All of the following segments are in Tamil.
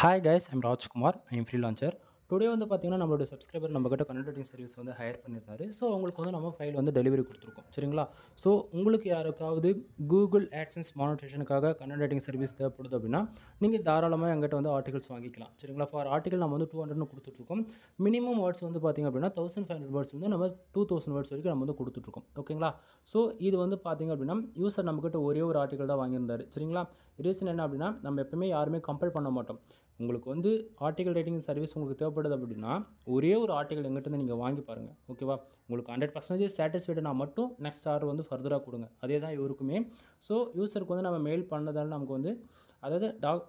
Hi guys, I'm Rajkumar. I'm freelancer. Today வந்து பார்த்தீங்கன்னா நம்மளோட சப்ஸ்கிரைபர் நம்மக்கிட்ட கண்டென்ட் ரைட்டிங் சர்வீஸ் வந்து ஹையர் பண்ணியிருந்தாரு. ஸோ உங்களுக்கு வந்து நம்ம ஃபைல் வந்து டெலிவரி கொடுத்துருக்கோம். சரிங்களா? ஸோ உங்களுக்கு யாருக்காவது கூகுள் ஆட்சன்ஸ் மானிட்டேஷனுக்காக கண்டென்ட் ரைட்டிங் சர்வீஸ் தேவைப்படுது அப்படின்னா நீங்கள் தாராளமாக எங்கிட்ட வந்து ஆர்டிகல்ஸ் வாங்கிக்கலாம். சரிங்களா? ஃபார் ஆர்டிகல் நம்ம வந்து 200 கொடுத்துட்ருக்கோம். மினிமம் வேர்ட்ஸ் வந்து பார்த்திங்க அப்படின்னா 1500 வேர்ட்ஸ் வந்து நம்ம 2000 வேர்ட்ஸ் வரைக்கும் நம்ம வந்து கொடுத்துட்ருக்கோம். ஓகேங்களா? ஸோ இது வந்து பார்த்திங்க அப்படின்னா யூசர் நம்மக்கிட்ட ஒரே ஒரு ஆர்டிகல் தான் வாங்கியிருந்தார். சரிங்களா? ரீசன் என்ன அப்படின்னா நம்ம எப்பவுமே யாருமே கம்பல் பண்ண மாட்டோம். உங்களுக்கு வந்து ஆர்டிகல் ரைட்டிங் சர்வீஸ் உங்களுக்கு தேவைப்படுது அப்படின்னா ஒரே ஒரு ஆர்டிகல் எங்கிட்ட நீங்கள் வாங்கி பாருங்கள். ஓகேவா? உங்களுக்கு 100% சாட்டிஸ்ஃபைடுனா மட்டும் நெக்ஸ்ட் ஆர்டர் வந்து ஃபர்தராக கொடுங்க. அதே தான் இவருக்குமே. ஸோ யூசருக்கு வந்து நம்ம மெயில் பண்ணதால் நமக்கு வந்து அதாவது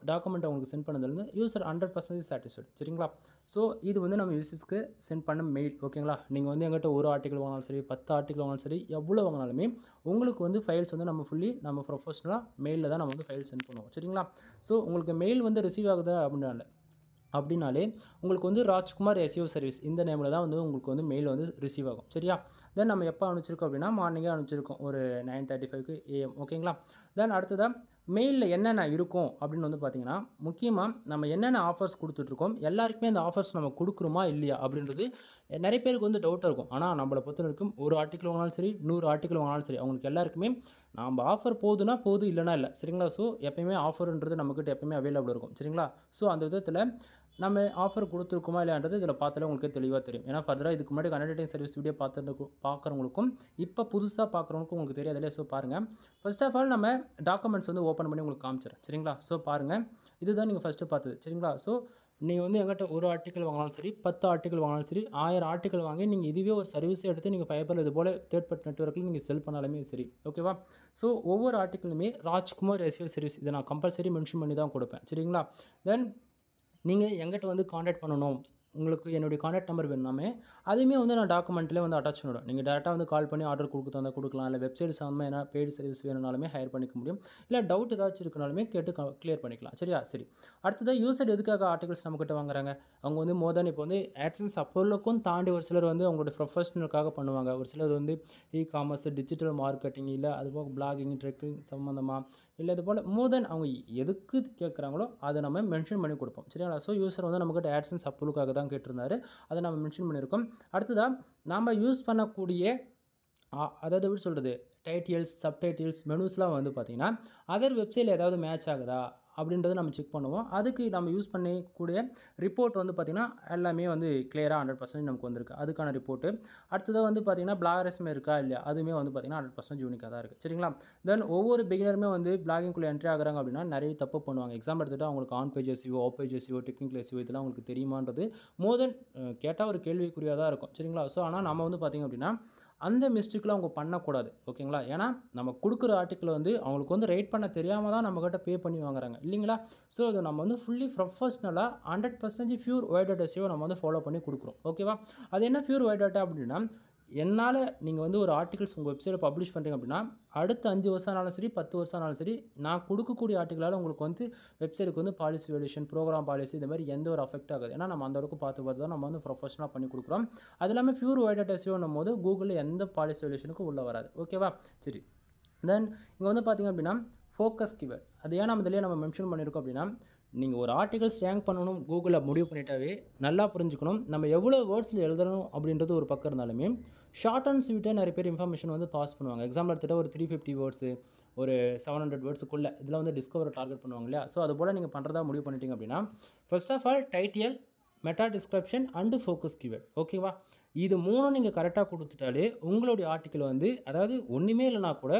டாக்குமெண்ட் உங்களுக்கு சென்ட் பண்ணதுலேருந்து யூசர் 100% சாட்டிஸ்ஃபைடு. சரிங்களா? ஸோ இது வந்து நம்ம யூசர்ஸ்க்கு சென்ட் பண்ண மெயில். ஓகேங்களா? நீங்கள் வந்து எங்கிட்ட ஒரு ஆர்டிகல் வாங்கினாலும் சரி 10 ஆர்டிகல் வாங்கினாலும் சரி எவ்வளோ வாங்கினாலுமே உங்களுக்கு வந்து ஃபைல்ஸ் வந்து நம்ம ஃபுல்லி நம்ம ப்ரொஃபஷனலாக மெயிலில் தான் நம்ம வந்து ஃபைல் சென்ட் பண்ணுவோம். சரிங்களா? ஸோ உங்களுக்கு மெயில் வந்து ரிசீவ் ஆகுதா அப்படின்னாலே உங்களுக்கு வந்து ராஜ்குமார் எஸ்இஓ சர்வீஸ் இந்த நேமில் தான் வந்து உங்களுக்கு வந்து மெயில் வந்து ரிசீவ் ஆகும். சரியா? தென் நம்ம எப்போ அனுப்பிச்சிருக்கோம் அப்படின்னா மார்னிங்கே அனுப்பிச்சிருக்கோம் ஒரு 9:35 AM. ஓகேங்களா? தென் அடுத்ததாக மெயிலில் என்னென்ன இருக்கும் அப்படின்னு வந்து பார்த்திங்கன்னா முக்கியமாக நம்ம என்னென்ன ஆஃபர்ஸ் கொடுத்துட்ருக்கோம், எல்லாருக்குமே அந்த ஆஃபர்ஸ் நம்ம கொடுக்குறோமா இல்லையா அப்படின்றது நிறைய பேருக்கு வந்து டவுட்டாக இருக்கும். ஆனால் நம்மளை பொறுத்த வரைக்கும் ஒரு ஆர்டிக்கல் வாங்கினாலும் சரி 100 ஆர்டிக்கல் வாங்கினாலும் சரி அவங்களுக்கு எல்லாருக்குமே நம்ம ஆஃபர் போகுதுன்னா போகுது, இல்லைனா இல்லை. சரிங்களா? ஸோ எப்போயுமே ஆஃபர்ன்றது நம்மக்கிட்ட எப்போயுமே அவைலபிள் இருக்கும். சரிங்களா? ஸோ அந்த விதத்தில் நம்ம ஆஃபர் கொடுத்துருக்குமா இல்லையான்றது இதில் பார்த்தாலே உங்களுக்கு தெளிவாக தெரியும். ஏன்னா ஃபர்தராக இதுக்கு முன்னாடி கண்டென்ட் ரைட்டிங் சர்வீஸ் வீடியோ பார்க்குறவங்களுக்கும் இப்போ புதுசாக பார்க்குறவங்களுக்கும் உங்களுக்கு தெரியாது இல்லையா? ஸோ பாருங்கள். ஃபர்ஸ்ட் ஆஃப் ஆல் நம்ம டாக்குமெண்ட்ஸ் வந்து ஓப்பன் பண்ணி உங்களுக்கு காமிச்சிடுறேன். சரிங்களா? ஸோ பாருங்கள், இதுதான் நீங்கள் ஃபஸ்ட்டு பார்த்தது. சரிங்களா? ஸோ நீங்கள் வந்து எங்கிட்ட ஒரு ஆர்டிக்கல் வாங்கினாலும் சரி 10 ஆர்டிக்கல் வாங்கினாலும் சரி 1000 ஆர்டிக்கல் வாங்கி நீங்கள் இதுவே ஒரு சர்வீஸை எடுத்து நீங்கள் ஃபைபரில் இது போல் தேர்ட் பார்ட்டி நெட்வொர்க்கில் நீங்கள் செல் பண்ணாலுமே சரி. ஓகேவா? ஸோ ஒவ்வொரு ஆர்டிக்கலுமே ராஜ்குமார் எஸ்இஓ சர்வீஸ் இதை நான் கம்பல்சரி மென்ஷன் பண்ணி தான் கொடுப்பேன். சரிங்களா? தென் நீங்கள் எங்கிட்ட வந்து காண்டாக்ட் பண்ணணும், உங்களுக்கு என்னுடைய காண்டாக்ட் நம்பர் வேணுனாமே அதுவுமே வந்து நான் டாக்குமெண்ட்லேயே வந்து அட்டாச் பண்ணிவிடுவேன். நீங்கள் டேரெக்டாக வந்து கால் பண்ணி ஆர்டர் கொடுக்குறதா கொடுக்கலாம். இல்லை வெப்சைட் சம்மந்தமாக என்ன பெய்டு சர்வீஸ் வேணுனாலுமே ஹையர் பண்ணிக்க முடியும். இல்லை டவுட் ஏதாச்சும் இருக்குனாலுமே கேட்டு கிளியர் பண்ணிக்கலாம். சரியா? சரி. அடுத்ததாக யூசர் எதுக்காக ஆர்டிகல்ஸ் நம்மக்கிட்ட வாங்குறாங்க? அவங்க வந்து மோர் தென் இப்போ வந்து ஆட்சன்ஸ் அப்போலுக்கும் தாண்டி ஒரு சிலர் வந்து அவங்களோட ப்ரொஃபஷனலுக்காக பண்ணுவாங்க. ஒரு சிலர் வந்து காமர்ஸ், டிஜிட்டல் மார்க்கெட்டிங், இல்லை அதுபோக பிளாகிங், ட்ரெக்கிங் சம்மந்தமாக, இல்லை இது போல் மோர் தென் அவங்க எதுக்கு கேட்குறாங்களோ அதை நம்ம மென்ஷன் பண்ணி கொடுப்போம். சரிங்களா? ஸோ யூசர் வந்து நம்மக்கிட்ட ஆட்சன்ஸ் அப்போலுக்காக தான் கேட்டிருந்தாரு. அதை நம்ம மென்ஷன் பண்ணியிருக்கோம். அடுத்ததாக நம்ம யூஸ் பண்ணக்கூடிய அதாவது எப்படி சொல்கிறது, டைட்டில்ஸ், சப்டைட்டில்ஸ், மெனுஸ்லாம் வந்து பார்த்திங்கன்னா அதர் வெப்சைட்டில் ஏதாவது மேட்ச் ஆகுதா அப்படின்றத நம்ம செக் பண்ணுவோம். அதுக்கு நம்ம யூஸ் பண்ணக்கூடிய ரிப்போர்ட் வந்து பார்த்திங்கன்னா எல்லாமே வந்து கிளியராக 100% நமக்கு வந்திருக்கு. அதுக்கான ரிப்போர்ட்டு. அடுத்ததாக வந்து பார்த்திங்கன்னா பிளாகரிசம் இருக்கா இல்லையா அதுவுமே வந்து பார்த்திங்கன்னா 100% யூனிக்காக தான் இருக்குது. சரிங்களா? தென் ஒவ்வொரு பிகினருமே வந்து பிளாகிங்குள்ளே என்ட்ரி ஆகுறாங்க அப்படின்னா நிறைய தப்பு பண்ணுவாங்க. எக்ஸாம்பிள் எடுத்துகிட்டு அவங்களுக்கு on page SEO, off page SEO, technical SEO இதெல்லாம் உங்களுக்கு தெரியுமான்றது மோர் தென் கேட்டால் ஒரு கேள்விக்குறியாக தான் இருக்கும். சரிங்களா? ஸோ ஆனால் நம்ம வந்து பார்த்திங்க அப்படின்னா அந்த மிஸ்டேக்கில் அவங்க பண்ணக்கூடாது. ஓகேங்களா? ஏன்னா நம்ம கொடுக்குற ஆர்டிக்கிள் வந்து அவங்களுக்கு வந்து ரேட் பண்ண தெரியாமல் தான் நம்மக்கிட்ட பே பண்ணி வாங்குறாங்க இல்லைங்களா? ஸோ அது நம்ம வந்து ஃபுல்லி ப்ரொஃபஷ்னலாக 100% பியூர் ஒயிட் டேட்டா எஸ்இஓ நம்ம வந்து ஃபாலோ பண்ணி கொடுக்குறோம். ஓகேவா? அது என்ன பியூர் ஒயிட் டேட்டா அப்படின்னா என்னால் நீங்கள் வந்து ஒரு ஆர்டிகல்ஸ் உங்கள் வெப்சைட்டில் பப்ளிஷ் பண்ணுறீங்க அப்படின்னா அடுத்த 5 வருஷம் ஆனாலும் சரி 10 வருஷம் ஆனாலும் சரி நான் கொடுக்கக்கூடிய ஆர்டிகளால் உங்களுக்கு வந்து வெப்சைட்டுக்கு வந்து பாலிசி வேல்யூஷன், ப்ரோக்ராம் பாலிசி இந்த மாதிரி எந்த ஒரு அஃபெக்ட் ஆகுது. ஏன்னா நம்ம அந்த அளவுக்கு பார்த்து தான் நம்ம வந்து ப்ரொஃபஷனலாக பண்ணி கொடுக்குறோம். அது இல்லாமல் பியூர் ஒயிட் டேட்டா எஸ்இஓன்னும் போது கூகுளில் எந்த பாலிசி வேல்யூஷனுக்கும் உள்ளே வராது. ஓகேவா? சரி. தென் இங்கே வந்து பார்த்திங்க அப்படின்னா ஃபோக்கஸ் கீவேர்ட் அது ஏன் நம்ம இதிலே நம்ம மென்ஷன் பண்ணியிருக்கோம் அப்படின்னா நீங்கள் ஒரு ஆர்டிகல்ஸ் ரேங்க் பண்ணணும் கூகுளில் முடிவு பண்ணிட்டாவே நல்லா புரிஞ்சுக்கணும். நம்ம எவ்வளோ வேர்ட்ஸில் எழுதணும் அப்படின்றது ஒரு பக்கம் இருந்தாலுமே ஷார்ட் அண்ட் ஸ்வீட்டாக நிறைய பேர் இன்ஃபர்மேஷன் வந்து பாஸ் பண்ணுவாங்க. எக்ஸாம்பிள் எடுத்துகிட்டு ஒரு 350 வேர்ட்ஸு ஒரு 700 வேர்ட்ஸுக்குள்ளே இதில் வந்து டிஸ்கவர் டார்கெட் பண்ணுவாங்க இல்லையா? ஸோ அது போல் நீங்கள் பண்ணுறதா முடிவு பண்ணிட்டீங்க அப்படின்னா first of all title, meta description and focus keyword. ஓகேவா? இது மூணும் நீங்கள் கரெக்டாக கொடுத்துட்டாலே உங்களுடைய ஆர்டிக்கல் வந்து அதாவது ஒன்றுமே இல்லைனா கூட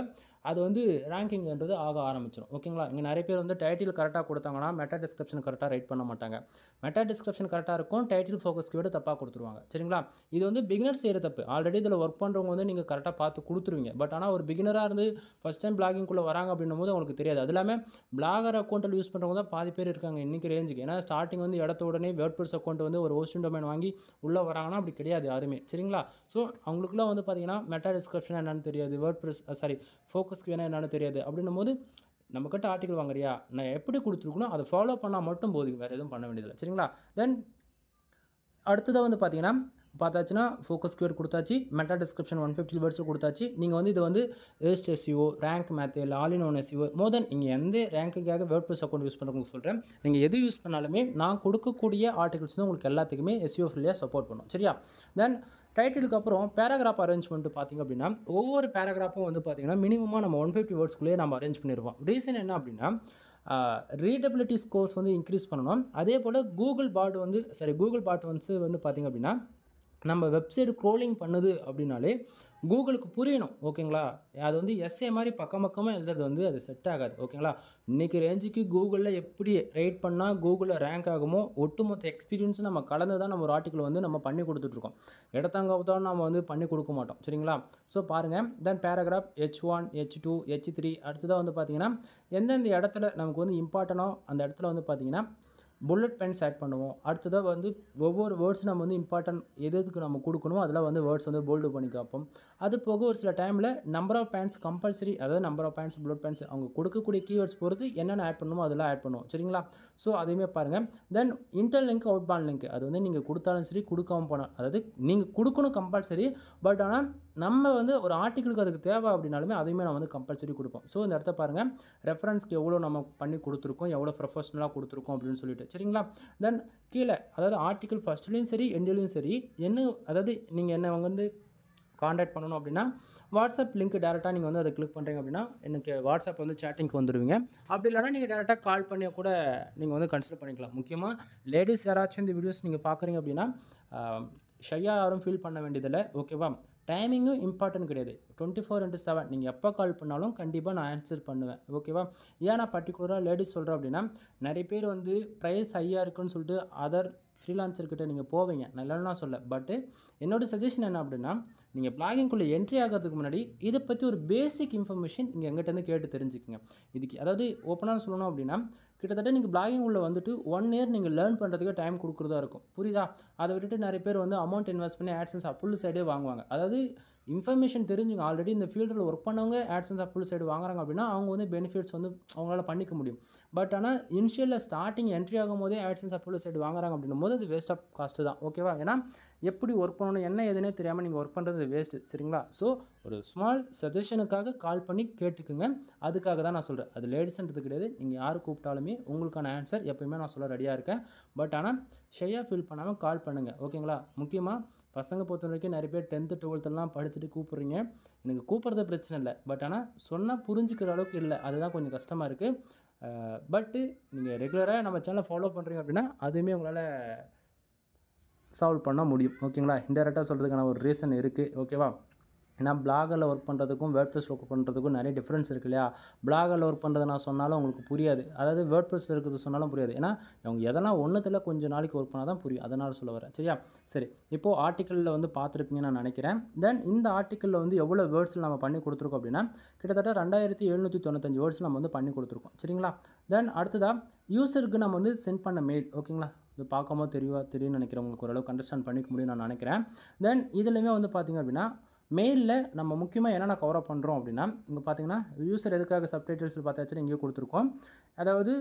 அது வந்து ரேங்கிங்ன்றது ஆக ஆரம்பிச்சிடும். ஓகேங்களா? இங்கே நிறைய பேர் வந்து டைட்டில் கரெக்டாக கொடுத்தாங்கன்னா மெட்டா டிஸ்கிரிப்ஷன் கரெக்டாக ரைட் பண்ண மாட்டாங்க. மெட்டா டிஸ்கிரிப்ஷன் கரெக்டாக இருக்கும், டைட்டில் ஃபோக்கஸ் கீவேர்டு தப்பாக கொடுத்துருவாங்க. சரிங்களா? இது வந்து பிகினர் செய்கிற தப்பு. ஆல்ரெடி இதில் ஒர்க் பண்ணுறவங்க வந்து நீங்கள் கரெக்டாக பார்த்து கொடுத்துருவீங்க. பட் ஆனால் ஒரு பிகினராக இருந்து ஃபஸ்ட் டைம் பிளாகிங்குள்ளே வராங்க அப்படின்னும் போது அவங்களுக்கு தெரியாது. அது இல்லாமல் பிளாகர் அக்கௌண்ட்டில் யூஸ் பண்ணுறவங்க தான் பாதி பேர் இருக்காங்க இன்றைக்கி ரேஞ்சுக்கு. ஏன்னா ஸ்டார்டிங் வந்து இடத்த உடனே வேர்ட்பிரஸ் அக்கௌண்ட் வந்து ஒரு ஹோஸ்டிங் டொமைன் வாங்கி உள்ளே வராங்கன்னா அப்படி கிடையாது யாருமே. சரிங்களா? ஸோ அவங்களுக்குலாம் வந்து பார்த்திங்கன்னா மெட்டா டிஸ்கிரிப்ஷன் என்னென்னு தெரியாது, வேர்ட்பிரஸ் ஃபோக்கஸ்க்கு வேணால் என்னென்னு தெரியாது. அப்படின்னும் போது நம்மக்கிட்ட ஆர்டிகல் வாங்குறியா நான் எப்படி கொடுத்துருக்கணும் அதை ஃபாலோ பண்ணால் மட்டும் போதும், வேறு எதுவும் பண்ண வேண்டியதில்லை. சரிங்களா? தென் அடுத்ததாக வந்து பார்த்திங்கன்னா பார்த்தாச்சுன்னா ஃபோக்கஸ் கீவேர்ட் கொடுத்தாச்சு, மெட்டா டிஸ்கிரிப்ஷன் 150 வேர்ட்ஸில் கொடுத்தாச்சு. நீங்கள் வந்து இது வந்து வேஸ்ட் எஸ்இஓ, ரேங்க் மேத், இல்லை ஆல் இன் ஒன் எஸ்இஓ, மோர் தென் நீங்கள் எந்த ரேங்க்குக்காக வேர்ட்ப்ரெஸ் அக்கௌண்ட் யூஸ் பண்ணுறவங்களுக்கு சொல்கிறேன். நீங்கள் எது யூஸ் பண்ணாலுமே நான் கொடுக்கக்கூடிய ஆர்டிகல்ஸ் வந்து உங்களுக்கு எல்லாத்துக்குமே எஸ்இஓ ஃப்ரீயாக சப்போர்ட் பண்ணும். சரியா? தென் டைட்டிலுக்கு அப்புறம் பேராகிராஃப் அரேஞ்ச்மெண்ட் பார்த்திங்க அப்படின்னா ஒவ்வொரு பேராகிராஃபும் வந்து பார்த்திங்கன்னா மினிமமாக நம்ம 150 வேர்ட்ஸ்குள்ளேயே நம்ம அரேஞ்ச் பண்ணிடுவோம். ரீசன் என்ன அப்படின்னா ரீடபிலிட்டி ஸ்கோர்ஸ் வந்து இன்க்ரீஸ் பண்ணணும். அதே போல் கூகுள் பாட் வந்து பார்த்திங்க அப்படின்னா நம்ம வெப்சைட் க்ரோலிங் பண்ணுது அப்படின்னாலே கூகுளுக்கு புரியணும். ஓகேங்களா? அது வந்து எஸ்ஏ மாதிரி பக்கமாக எழுதுறது வந்து அது செட் ஆகாது. ஓகேங்களா? இன்றைக்கி ரேஞ்சுக்கு கூகுளில் எப்படி ரைட் பண்ணால் கூகுளில் ரேங்க் ஆகுமோ ஒட்டுமொத்த எக்ஸ்பீரியன்ஸ் நம்ம கலந்து தான் நம்ம ஒரு ஆர்டிக்கல் வந்து நம்ம பண்ணி கொடுத்துட்ருக்கோம். இடத்தாங்க நம்ம வந்து பண்ணி கொடுக்க மாட்டோம். சரிங்களா? ஸோ பாருங்கள். தென் பேராகிராஃப் H1, H2, H3 அடுத்ததாக வந்து பார்த்திங்கன்னா எந்தெந்த இடத்துல நமக்கு வந்து இம்பார்ட்டனோ அந்த இடத்துல வந்து பார்த்திங்கன்னா புல்லட் பென்ஸ் ஆட் பண்ணுவோம். அடுத்ததாக வந்து ஒவ்வொரு வேர்ட்ஸ் நம்ம வந்து இம்பார்ட்டன்ட் எதுக்கு நம்ம கொடுக்கணுமோ அதெல்லாம் வந்து வேர்ட்ஸ் வந்து போல்டு பண்ணி காப்போம். அது போக ஒரு சில டைமில் நம்பர் ஆஃப் பேன்ஸ் கம்பல்சரி, அதாவது நம்பர் ஆஃப் பேன்ஸ், புல்லட் பென்ஸ் அவங்க கொடுக்கக்கூடிய கீவேர்ட்ஸ் பொறுத்து என்னென்ன ஆட் பண்ணணுமோ அதெல்லாம் ஆட் பண்ணுவோம். சரிங்களா? ஸோ அதையுமே பாருங்கள். Then interlink, outbound link அது வந்து நீங்கள் கொடுத்தாலும் சரி கொடுக்காம போனால், அதாவது நீங்கள் கொடுக்கணும் கம்பல்சரி. பட் ஆனால் நம்ம வந்து ஒரு ஆர்டிக்கிளுக்கு அதுக்கு தேவை அப்படின்னாலுமே அதையுமே நம்ம வந்து கம்பல்சரி கொடுப்போம். ஸோ இந்த இடத்த பாருங்கள், ரெஃபரன்ஸ்க்கு எவ்வளோ நம்ம பண்ணி கொடுத்துருக்கோம், எவ்வளோ ப்ரொஃபஷனலாக கொடுத்துருக்கோம் அப்படின்னு சொல்லிட்டு. சரிங்களா? தென் கீழே அதாவது ஆர்டிக்கிள் ஃபஸ்ட்லேயும் சரி எண்ட்லேயும் சரி அதாவது நீங்கள் என்ன வந்து காண்டாக்ட் பண்ணணும் அப்படின்னா வாட்ஸ்அப் லிங்க் டேரெக்டாக நீங்கள் வந்து அதை கிளிக் பண்ணுறீங்க அப்படின்னா எனக்கு வாட்ஸ்அப் வந்து சேட்டிங்க்கு வந்துடுவீங்க. அப்படி இல்லைனா நீங்கள் டேரெக்டாக கால் பண்ணி கூட நீங்கள் வந்து கன்சிடர் பண்ணிக்கலாம். முக்கியமாக லேடிஸ் யாராச்சும் இந்த வீடியோஸ் நீங்கள் பார்க்குறீங்க அப்படின்னா ஷையாக யாரும் ஃபீல் பண்ண வேண்டியதில்லை. ஓகேவா? டைமிங்கும் இம்பார்ட்டன்ட் கிடையாது. 24/7 நீங்கள் எப்போ கால் பண்ணாலும் கண்டிப்பாக நான் ஆன்சர் பண்ணுவேன். ஓகேவா? ஏன் நான் பர்டிகுலராக லேடிஸ் சொல்கிறேன் அப்படின்னா நிறைய பேர் வந்து ப்ரைஸ் ஹையாக இருக்குன்னு சொல்லிட்டு அதர் ஃப்ரீலான்சர்கிட்ட நீங்கள் போவீங்க. நல்லன்னா சொல்ல. பட்டு என்னோடய சஜஷன் என்ன அப்படின்னா நீங்கள் பிளாகிங்குள்ளே என்ட்ரி ஆகிறதுக்கு முன்னாடி இதை பற்றி ஒரு பேசிக் இன்ஃபர்மேஷன் நீங்கள் எங்கிட்டேருந்து கேட்டு தெரிஞ்சுக்கங்க. இதுக்கு அதாவது ஓப்பனாக சொல்லணும் அப்படின்னா கிட்டத்தட்ட நீங்கள் பிளாகிங் உள்ள வந்துட்டு 1 இயர் நீங்கள் லேர்ன் பண்ணுறதுக்கு டைம் கொடுக்குறதா இருக்கும். புரியுதா? அதை விட்டுட்டு நிறைய பேர் வந்து அமௌண்ட் இன்வெஸ்ட் பண்ணி ஆட்சன்ஸ் அப்புல் சைடே வாங்குவாங்க. அதாவது இன்ஃபர்மேஷன் தெரிஞ்சுங்க. ஆல்ரெடி இந்த ஃபீல்டில் ஒர்க் பண்ணவங்க ஆட்சன்ஸ் அப்புல் சைடு வாங்குறாங்க அப்படின்னா அவங்க வந்து பெனிஃபிட்ஸ் வந்து அவங்களால பண்ணிக்க முடியும். பட் ஆனால் இனிஷியலில் ஸ்டார்டிங் என்ட்ரி ஆகும் போதே ஆட்சன்ஸ் அப்புல் சைடு வாங்குறாங்க அப்படின்னும் போது அது வேஸ்ட் ஆஃப் காஸ்ட்டு தான். ஓகேவா? ஏன்னா எப்படி ஒர்க் பண்ணணும் என்ன எதுனே தெரியாமல் நீங்கள் ஒர்க் பண்ணுறது வேஸ்ட்டு. சரிங்களா? ஸோ ஒரு ஸ்மால் சஜஷனுக்காக கால் பண்ணி கேட்டுக்குங்க. அதுக்காக தான் நான் சொல்கிறேன். அது லேடிஸ்ன்றது கிடையாது. நீங்கள் யார் கூப்பிட்டாலுமே உங்களுக்கான ஆன்சர் எப்போயுமே நான் சொல்ல ரெடியாக இருக்கேன். பட் ஆனால் ஷையாக ஃபீல் பண்ணாமல் கால் பண்ணுங்கள். ஓகேங்களா? முக்கியமாக பசங்க பொறுத்த வரைக்கும் நிறைய பேர் 10th 12th படிச்சுட்டு கூப்பிட்றீங்க. எனக்கு கூப்பிட்றது பிரச்சனை இல்லை. பட் ஆனால் சொன்னால் புரிஞ்சுக்கிற அளவுக்கு இல்லை. அதுதான் கொஞ்சம் கஷ்டமாக இருக்குது. பட்டு நீங்கள் ரெகுலராக நம்ம சேனலை ஃபாலோ பண்ணுறீங்க அப்படின்னா அதுவுமே உங்களால் சால்வ் பண்ண முடியும். ஓகேங்களா? இன்டெரக்டாக சொல்கிறதுக்கான ஒரு ரீசன் இருக்குது. ஓகேவா? ஏன்னா பிளாகரில் ஒர்க் பண்ணுறதுக்கும் வேர்ட்ப்ரெஸில் ஒர்க் பண்ணுறதுக்கும் நிறைய டிஃப்ரென்ஸ் இருக்குது இல்லையா? பிளாகரில் ஒர்க் பண்ணுறதை நான் சொன்னாலும் உங்களுக்கு புரியாது. அதாவது வேர்ட்ப்ரெஸில் இருக்கிறது சொன்னாலும் புரியாது. ஏன்னா அவங்க எதெல்லாம் ஒன்றுத்தில் கொஞ்சம் நாளைக்கு ஒர்க் பண்ணால் தான் புரியும். அதனால் சொல்ல வரேன். சரியா? சரி, இப்போது ஆர்டிக்கலில் வந்து பார்த்துருப்பீங்கன்னு நான் நினைக்கிறேன். தென் இந்த ஆர்டிக்கலில் வந்து எவ்வளோ வேர்ட்ஸில் நம்ம பண்ணி கொடுத்துருக்கோம் அப்படின்னா கிட்டத்தட்ட 2795 வேர்ட்ஸ் நம்ம வந்து பண்ணி கொடுத்துருக்கோம். சரிங்களா? தென் அடுத்ததாக யூசருக்கு நம்ம வந்து சென்ட் பண்ண மெயில். ஓகேங்களா? இது பார்க்கும்போது தெரியும்னு நினைக்கிறேன். உங்களுக்கு ஓரளவுக்கு அண்டர்ஸ்டாண்ட் பண்ணிக்க முடியும் நான் நினைக்கிறேன். தென் இதுலையுமே வந்து பார்த்திங்க அப்படின்னா மெயிலில் நம்ம முக்கியமாக என்னென்ன கவர் அப் பண்ணுறோம் அப்படின்னா இங்கே பார்த்தீங்கன்னா யூசர் எதுக்காக சப்டைட்டில்ஸில் பார்த்தாச்சுன்னா இங்கேயே கொடுத்துருக்கோம். அதாவது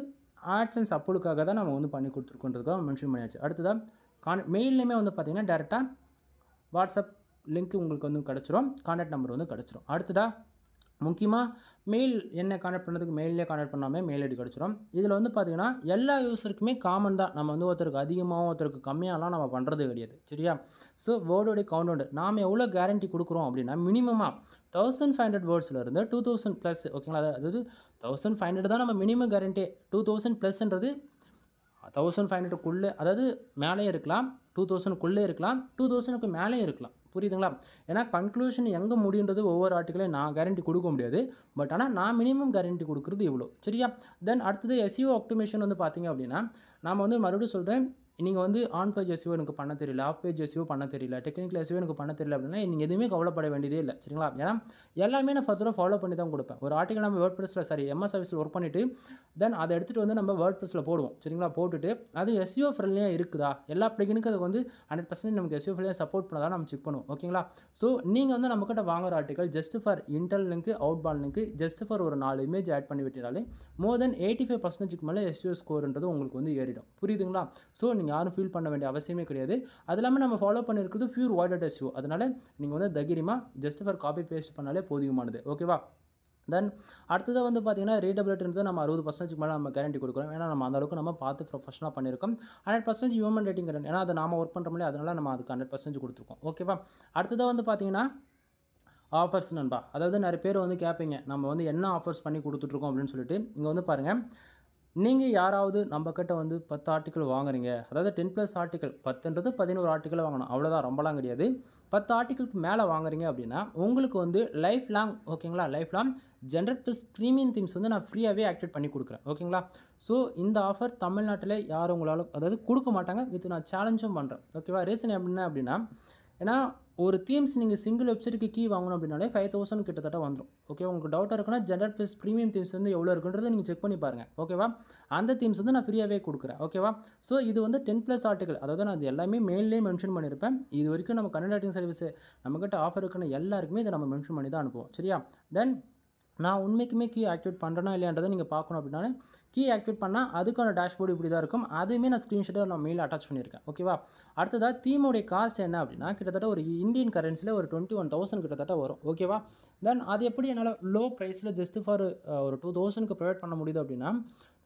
ஆட்சன்ஸ் அப்புலுக்காக தான் நம்ம வந்து பண்ணி கொடுத்துருக்கோன்றதுக்காக மென்ஷன் பண்ணியாச்சு. அடுத்ததாக மெயில்லையுமே வந்து பார்த்திங்கன்னா டேரெக்டாக வாட்ஸ்அப் லிங்க் உங்களுக்கு வந்து கிடச்சிரும். கான்டாக்ட் நம்பர் வந்து கிடச்சிரும். அடுத்ததாக முக்கியமாக மெயில் என்ன கான்டாக்ட் பண்ணுறதுக்கு மெயிலே கான்டாக்ட் பண்ணாமல் மெயில் ஐடி கிடச்சிரும். இதில் வந்து பார்த்திங்கன்னா எல்லா யூஸருக்குமே காமன் தான். நம்ம வந்து ஒருத்தருக்கு அதிகமாகவும் ஒருத்தருக்கு கம்மியாகலாம் நம்ம பண்ணுறது கிடையாது. சரியா? ஸோ வேர்டோடைய கவுண்ட் நாம் எவ்வளோ கேரண்டி கொடுக்குறோம் அப்படின்னா மினிமமாக 1500 வேர்ட்ஸ்லேருந்து 2000+. ஓகேங்களா? அதாவது 1500 தான் நம்ம மினிமம் கேரண்டி. 2000+ன்றது 1500க்குள்ளே, அதாவது மேலே இருக்கலாம், 2000க்குள்ளே இருக்கலாம், 2000க்கு மேலே இருக்கலாம். புரியுதுங்களா? ஏன்னா கன்க்ளூஷன் எங்கே முடியுன்றது ஒவ்வொரு ஆர்டிக்கலையும் நான் கேரண்டி கொடுக்க முடியாது. பட் ஆனால் நான் மினிமம் கேரண்டி கொடுக்குறது இவ்வளோ. சரியா? தென் அடுத்தது எஸ்இஓ ஆப்டிமேஷன் வந்து பார்த்திங்க அப்படின்னா நாம் வந்து மறுபடியும் சொல்கிறேன், நீங்கள் வந்து ஆன் பேஜ் எஸ்இஓ எனக்கு பண்ண தெரியல, ஆஃப் பேஜ் எஸ்இஓ பண்ண தெரியல, டெக்னிக்கல் எஸ்இஓ எனக்கு பண்ண தெரியல அப்படின்னா நீங்கள் எதுவுமே கவலைப்பட வேண்டியதே இல்லை. சரிங்களா? ஏன்னா எல்லாமே நான் ஃபர்தராக ஃபாலோ பண்ணி தான் கொடுப்பேன். ஒரு ஆர்டிக்கல் நம்ம வேர்ட்ப்ரெஸில் எம்எஸ் ஆஃபீஸில் ஒர்க் பண்ணிவிட்டு தென் அதை எடுத்துகிட்டு வந்து நம்ம வேர்ட்ப்ரெஸில் போடுவோம். சரிங்களா? போட்டுட்டு அது எஸ்இஓ ஃப்ரெண்ட்லியாக இருக்குதா, எல்லா பிளகினுக்கும் அது வந்து 100% நமக்கு எஸ்இஓ ஃப்ரெண்ட்லியாக சப்போர்ட் பண்ணாதான் நம்ம செக் பண்ணுவோம். ஓகேங்களா? ஸோ நீங்கள் வந்து நம்மக்கிட்ட வாங்குற article just for inter link, outbound link, just for ஒரு 4 இமேஜ் ஆட் பண்ணி விட்டாலே மோர் தென் 85% மேலே எஸ்இஓ ஸ்கோர்ன்றது உங்களுக்கு வந்து ஏறிடும். புரியுதுங்களா? ஸோ நீங்கள் நீங்கள் யாரும் ஃபீல் பண்ண வேண்டிய அவசியமே கிடையாது. அது இல்லாமல் நம்ம ஃபாலோ பண்ணியிருக்கிறது ஃபியூர் வாய்டட் எஸ்இஓ. அதனால் நீங்கள் வந்து தைரியமாக ஜஸ்ட் ஃபார் காப்பி பேஸ்ட் பண்ணாலே போதுமானது. ஓகேவா? தென் அடுத்ததாக வந்து பார்த்தீங்கன்னா ரீடபிலிட்டின்றது நம்ம 60% மேலே நம்ம கேரண்டி கொடுக்குறோம். ஏன்னா நம்ம அந்த அளவுக்கு நம்ம பார்த்து ப்ரொஃபஷனலாக பண்ணியிருக்கோம். 100% ஹியூமன் ரேட்டிங் கேரண்டி. ஏன்னா அதை நாம ஒர்க் பண்ணுறோம்லையே, அதனால் நம்ம அதுக்கு 100% கொடுத்துருக்கோம். ஓகேவா? அடுத்ததாக வந்து பார்த்தீங்கன்னா ஆஃபர்ஸ் நண்பா. அதாவது நிறைய பேர் வந்து கேட்பீங்க, நம்ம வந்து என்ன ஆஃபர்ஸ் பண்ணி கொடுத்துட்ருக்கோம் அப்படின்னு சொல்லிட்டு. இங்கே வந்து பாருங்கள், நீங்கள் யாராவது நம்மக்கிட்ட வந்து 10 ஆர்டிக்கல் வாங்குறீங்க, அதாவது 10+ ஆர்டிக்கல், 10ன்றது 11 ஆர்டிக்கல் வாங்கணும், அவ்வளோதான், ரொம்பலாம் கிடையாது. 10 ஆர்டிக்கலுக்கு மேலே வாங்குறீங்க அப்படின்னா உங்களுக்கு வந்து லைஃப் லாங், ஓகேங்களா, லைஃப் லாங் ஜென்ரட்+ ப்ரீமியம் தீம்ஸ் வந்து நான் ஃப்ரீயாகவே ஆக்டிவேட் பண்ணி கொடுக்குறேன். ஓகேங்களா? ஸோ இந்த ஆஃபர் தமிழ்நாட்டில் யாரும் உங்களால் அதாவது கொடுக்க மாட்டாங்க. வித் நான் சேலஞ்சும் பண்ணுறேன். ஓகேவா? ரீசன் என்ன அப்படின்னா, ஏன்னா ஒரு தீம்ஸ் நீங்கள் சிங்கிள் வெப்சைட்டுக்கு கீ வாங்கணும் அப்படின்னாலே 5000 கிட்டத்தட்ட வந்துடும். ஓகே, உங்களுக்கு டவுட்டாக இருக்குன்னா ஜென்ரட்+ ப்ரீமியம் தீம்ஸ் வந்து எவ்வளோ இருக்குன்றதை நீங்கள் செக் பண்ணி பாருங்கள். ஓகேவா? அந்த தீம்ஸ் வந்து நான் ஃப்ரீயாகவே கொடுக்குறேன். ஓகேவா? ஸோ இது வந்து 10+ ஆர்டிக்கல், அதாவது நான் இது எல்லாமே மெயிலே மென்ஷன் பண்ணியிருப்பேன். இது வரைக்கும் நம்ம கண்டென்ட் ரைட்டிங் சர்வீஸ் நம்மக்கிட்ட ஆஃபர் இருக்குன்னு எல்லாருக்குமே இதை நம்ம மென்ஷன் பண்ணி தான் அனுப்புவோம். சரியா? தென் நான் உண்மைக்குமே கீ ஆக்டிவேட் பண்ணுறேன்னா இல்லையான்றதை நீங்கள் பார்க்கணும் அப்படின்னாலே கீ ஆக்டிவேட் பண்ணால் அதுக்கான டேஷ்போர்டு இப்படி தான் இருக்கும். அதுவுமே நான் ஸ்க்ரீன்ஷாட்டாக நான் மெயில் அட்டாச் பண்ணியிருக்கேன். ஓகேவா? அடுத்ததாக தீமோடைய காஸ்ட் என்ன அப்படின்னா கிட்டத்தட்ட ஒரு இந்தியன் கரன்சியில் ஒரு 21,000 கிட்டத்தட்ட வரும். ஓகேவா? தென் அது எப்படி என்னால் லோ ப்ரைஸில் ஜஸ்ட் ஃபார் ஒரு 2000க்கு ப்ரொவைட் பண்ண முடியுது அப்படின்னா,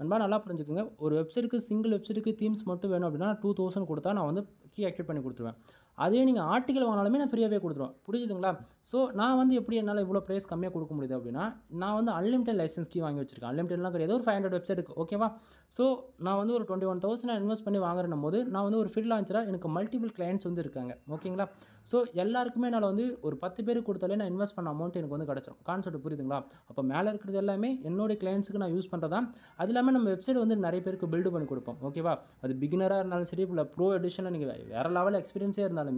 நண்பா நல்லா புரிஞ்சுக்கோங்க, ஒரு வெப்சைட்டுக்கு சிங்கிள் வெப்சைட்டுக்கு தீம்ஸ் மட்டும் வேணும் அப்படின்னா 2000 கொடுத்தா நான் வந்து கீ ஆக்டிவேட் பண்ணி கொடுத்துருவேன். அதே நீங்கள் ஆர்டிக்கல் வாங்கினாலுமே நான் ஃப்ரீயாகவே கொடுத்துருவேன். புரியுதுங்களா? ஸோ நான் வந்து எப்படி என்னால் இவ்வளோ ப்ரைஸ் கம்மியாக கொடுக்க முடியுது அப்படின்னா, நான் வந்து அன்லிமிட்டட் லைசன்ஸ் கீ வாங்கி வச்சிருக்கேன். அன்லிமிட்டட்லாம் கிடையாது, ஒரு 500 வெப்சைட்டுக்கு. ஓகேவா? ஸோ நான் வந்து ஒரு 21,000 இன்வெஸ்ட் பண்ணி வாங்குறேன் போது நான் வந்து ஒரு ஃப்ரீலான்சராக எனக்கு மல்டிபிள் கிளைண்ட்ஸ் வந்து இருக்காங்க. ஓகேங்களா? ஸோ எல்லாருக்குமே என்னால் வந்து ஒரு 10 பேருக்கு கொடுத்தாலே நான் இன்வெஸ்ட் பண்ண அமௌண்ட் எனக்கு வந்து கிடச்சிரும். கான்செப்ட் புரியுதுங்களா? அப்போ மேலே இருக்கிறது எல்லாமே என்னோடய கிளைண்ட்ஸுக்கு நான் யூஸ் பண்ணுறதா. அது இல்லாமல் நம்ம வெப்சைட் வந்து நிறைய பேருக்கு பில்டு பண்ணி கொடுப்போம். ஓகேவா? அது பிகினராக இருந்தாலும் சரி, இல்லை ப்ரோ எடிஷனில் நீங்கள் வேறு லெவலில் எக்ஸ்பீரியன்ஸே இருந்தாலுமே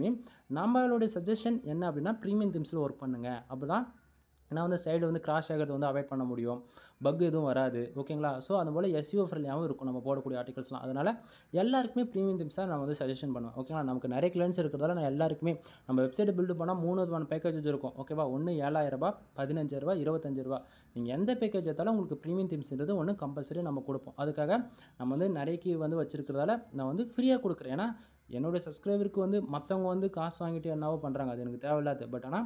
நம்மளுடைய சஜஷன் என்ன அப்படின்னா ப்ரீமியம் தீம்ஸில் ஒர்க் பண்ணுங்கள். அப்போ தான் நான் வந்து சைடு வந்து கிராஷ் ஆகிறது வந்து அவாய்ட் பண்ண முடியும், பக் எதுவும் வராது. ஓகேங்களா? ஸோ அதுபோல் எஸ்இஓ ஃப்ரெண்ட்லியாகவும் இருக்கும் நம்ம போடக்கூடிய ஆர்டிகல்ஸ்லாம். அதனால் எல்லாருக்குமே ப்ரீமியம் தீம்ஸாக நான் வந்து சஜஷன் பண்ணுவேன். ஓகேங்களா? நமக்கு நிறைய கிளைண்ட்ஸ் இருக்கிறதால நான் எல்லாருக்குமே நம்ம வெப்சைட் பில்டு பண்ணால் 3 விதமான பேக்கேஜ் இருக்கும். ஓகேவா? ஒன்று 7,000 ரூபாய், 15,000 ரூபாய், 25 ரூபாய். நீங்கள் எந்த பேக்கேஜ் எடுத்தாலும் உங்களுக்கு ப்ரீமியம் தீம்ஸ்ன்றது ஒன்று கம்பல்சரி நம்ம கொடுப்போம். அதுக்காக நம்ம வந்து நிறைய கீ வந்து வச்சிருக்கிறதால நான் வந்து ஃப்ரீயாக கொடுக்குறேன். ஏன்னா என்னுடைய சப்ஸ்கிரைபருக்கு வந்து மற்றவங்க வந்து காசு வாங்கிட்டு என்னவோ பண்ணுறாங்க, அது எனக்கு தேவையில்லாது. பட் ஆனால்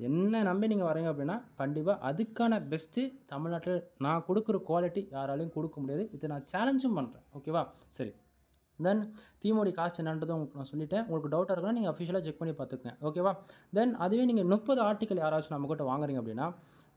என்ன நம்பி நீங்கள் வரீங்க அப்படின்னா கண்டிப்பாக அதுக்கான பெஸ்ட்டு தமிழ்நாட்டில் நான் கொடுக்குற குவாலிட்டி யாராலையும் கொடுக்க முடியாது. இதை நான் சேலஞ்சும் பண்ணுறேன். ஓகேவா? சரி, தென் தீமோடைய காஸ்ட் என்னன்றதை உங்களுக்கு நான் சொல்லிட்டேன். உங்களுக்கு டவுட்டாக இருக்குன்னா நீங்கள் அஃபிஷியலாக செக் பண்ணி பார்த்துக்கங்க. ஓகேவா? தென் அதுவே நீங்கள் 30 ஆர்டிக்கல் யாராச்சும் நம்மக்கிட்ட வாங்குறீங்க அப்படின்னா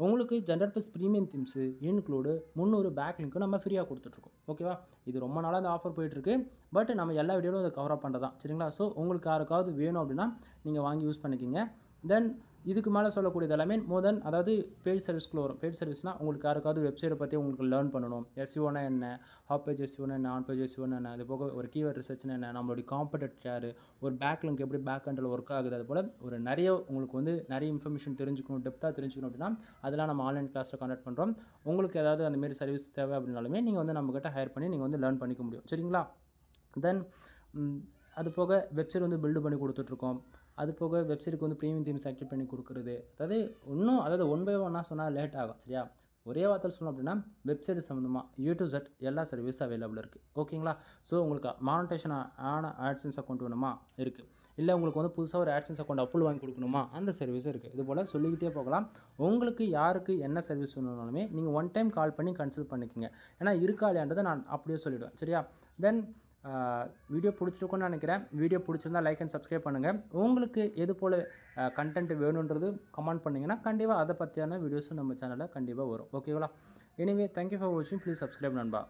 உங்களுக்கு ஜென்ரட்+ ப்ரீமியம் தீம்ஸு இன்க்ளூடு 300 பேக் லிங்க்கு நம்ம ஃப்ரீயாக கொடுத்துட்ருக்கோம். ஓகேவா? இது ரொம்ப நாளாக அந்த ஆஃபர் போயிட்டுருக்கு. பட் நம்ம எல்லா வீடியோவும் அதை கவர் அப் பண்ணுறதான். சரிங்களா? ஸோ உங்களுக்கு யாருக்காவது வேணும் அப்படின்னா நீங்கள் வாங்கி யூஸ் பண்ணிக்கிங்க. தென் இதுக்கு மேலே சொல்லக்கூடியது எல்லாமே மோர் அதாவது பெய்ட் சர்வீஸ்க்குள்ள வரும். பெய்ட் சர்வீஸ்னால் உங்களுக்கு யாருக்காவது வெப்சைட்டை பற்றி உங்களுக்கு லேர்ன் பண்ணணும். எஸ்இஓனா என்ன, ஹாப் பேஜ் எஸ்இஓனா என்ன, ஆன் பேஜ் எஸ்இஓனா என்ன, அது போக ஒரு கீவேர்ட் ரிசர்ச்னா என்ன, நம்மளுடைய காம்படிட்டர் யார், ஒரு பேக் லிங்க் எப்படி பேக் ஹண்டில் ஒர்க் ஆகுது, அது போல் ஒரு நிறைய உங்களுக்கு வந்து நிறைய இன்ஃபர்மேஷன் தெரிஞ்சுக்கணும், டெப்த்தாக தெரிஞ்சுக்கணும் அப்படின்னா அதெல்லாம் நம்ம ஆன்லைன் கிளாஸில் கண்டக்ட் பண்ணுறோம். உங்களுக்கு ஏதாவது அந்தமாரி சர்வீஸ் தேவை அப்படின்னாலுமே நீங்கள் வந்து நம்மக்கிட்ட ஹையர் பண்ணி நீங்கள் வந்து லேர்ன் பண்ணிக்க முடியும். சரிங்களா? தென் அது போக வெப்சைட் வந்து பில்டு பண்ணி கொடுத்துட்ருக்கோம். அது போக வெப்சைட்டுக்கு வந்து ப்ரீமியம் தீம்ஸ் ஆக்டிவேட் பண்ணி கொடுக்குறது. அதாவது 1 by 1 சொன்னால் லேட் ஆகும். சரியா? ஒரே வார்த்தையில் சொல்லணும் அப்படின்னா வெப்சைட் சம்மந்தமாக A to Z எல்லா சர்வீஸும் அவைலபிள் இருக்குது. ஓகேங்களா? ஸோ உங்களுக்கு மானிட்டேஷன் ஆன ஆட்சன்ஸ் அக்கௌண்ட் வேணுமா? இருக்குது. இல்லை உங்களுக்கு வந்து புதுசாக ஒரு ஆட்சன்ஸ் அக்கௌண்ட் அப்ரூவல் வாங்கி கொடுக்கணுமா? அந்த சர்வீஸும் இருக்குது. இது போல் சொல்லிக்கிட்டே போகலாம். உங்களுக்கு யாருக்கு என்ன சர்வீஸ் வேணும்னாலுமே நீங்கள் ஒன் டைம் கால் பண்ணி கன்சல்ட் பண்ணிக்கோங்க. ஏன்னா இருக்கா இல்லையான்றதை நான் அப்படியே சொல்லிவிடுவேன். சரியா? தென் வீடியோ பிடிச்சிருக்குன்னு நினைக்கிறேன். வீடியோ பிடிச்சிருந்தா லைக் அண்ட் சப்ஸ்கிரைப் பண்ணுங்கள். உங்களுக்கு எது போல் கண்டென்ட் வேணுன்றது கமெண்ட் பண்ணிங்கன்னா கண்டிப்பாக அதை பற்றியான வீடியோஸும் நம்ம சேனலில் கண்டிப்பாக வரும். ஓகேங்களா? எனிவே தேங்க்யூ ஃபார் வாட்சிங். ப்ளீஸ் சப்ஸ்கிரைப் நண்பா.